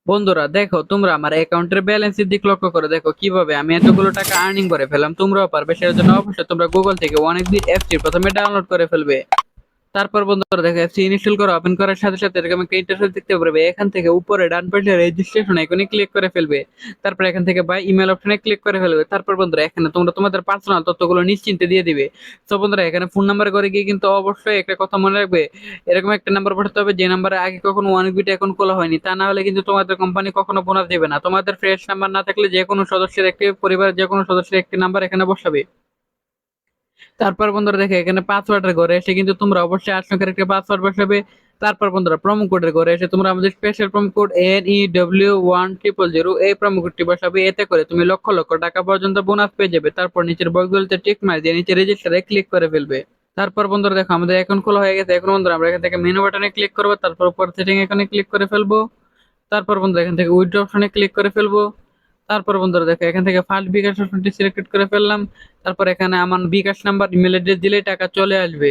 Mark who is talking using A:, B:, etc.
A: বন্ধুরা দেখো, তোমরা আমার অ্যাকাউন্টের ব্যালেন্সের দিক লক্ষ্য করে দেখো কিভাবে আমি এতগুলো টাকা আর্নিং করে ফেললাম। তোমরাও পারবে, সেটার জন্য অবশ্যই তোমরা গুগল থেকে অনেকবিট অ্যাপটি প্রথমে ডাউনলোড করে ফেলবে। তারপর বন্ধুরা দেখো, অ্যাপটি ইনস্টল করে ওপেন করার সাথে সাথে এরকম একটা ইন্টারফেস দেখতে পারবে। এখান থেকে উপরে ডান পাশে রেজিস্ট্রেশন আইকনে ক্লিক করে ফেলবে। তারপর এখান থেকে বাই ইমেল অপশনে ক্লিক করে ফেলবে। তারপর বন্ধুরা এখানে তোমরা তোমাদের পার্সোনাল তথ্যগুলো নিশ্চিন্তে দিয়ে দিবে। তো বন্ধুরা এখানে ফোন নাম্বার করে গিয়ে কিন্তু অবশ্যই একটা কথা মনে রাখবে, এরকম একটা নাম্বার পাঠাতে হবে যে নাম্বারে আগে কখনো ওয়ান বিট অ্যাকাউন্ট খোলা হয়নি। তা না হলে কিন্তু তোমাদের কোম্পানি কখনো বোনাস দেবে না। তোমাদের ফ্রেশ নাম্বার না থাকলে যে কোনো সদস্যের একটি পরিবারের যে কোনো সদস্যের একটি নাম্বার এখানে বসাবে। তারপর বন্ধুরা দেখে এখানে পাসওয়ার্ডের ঘরে এসে কিন্তু তোমরা অবশ্যই 8 সংখ্যার একটা পাসওয়ার্ড বসাবে। তারপর বন্ধুরা প্রোমো কোডের ঘরে এসে তোমরা আমাদের স্পেশাল প্রোমো কোড NEW1000 এই প্রোমো কোডটি বসাবে। এতে করে তুমি লক্ষ লক্ষ টাকা পর্যন্ত বোনাস পেয়ে যাবে। তারপর নিচের বইগুলোতে টিক মার দিয়ে নিচে রেজিস্টারে ক্লিক করে ফেলবে। তারপর বন্ধুরা দেখো আমাদের অ্যাকাউন্ট খোলা হয়ে গেছে। এখন বন্ধুরা আমরা এখান থেকে মেনু বাটনে ক্লিক করবো, তারপর উপর সেটিং এখানে ক্লিক করে ফেলবো। তারপর বন্ধুরা এখান থেকে উইথড্র অপশনে ক্লিক করে ফেলবো। তারপর বন্ধুরা দেখো এখান থেকে ফার্স্ট বিকাশ অপশনটি সিলেক্ট করে ফেললাম। তারপর এখানে আমার বিকাশ নাম্বার ইমেল অ্যাড্রেস দিলেই টাকা চলে আসবে।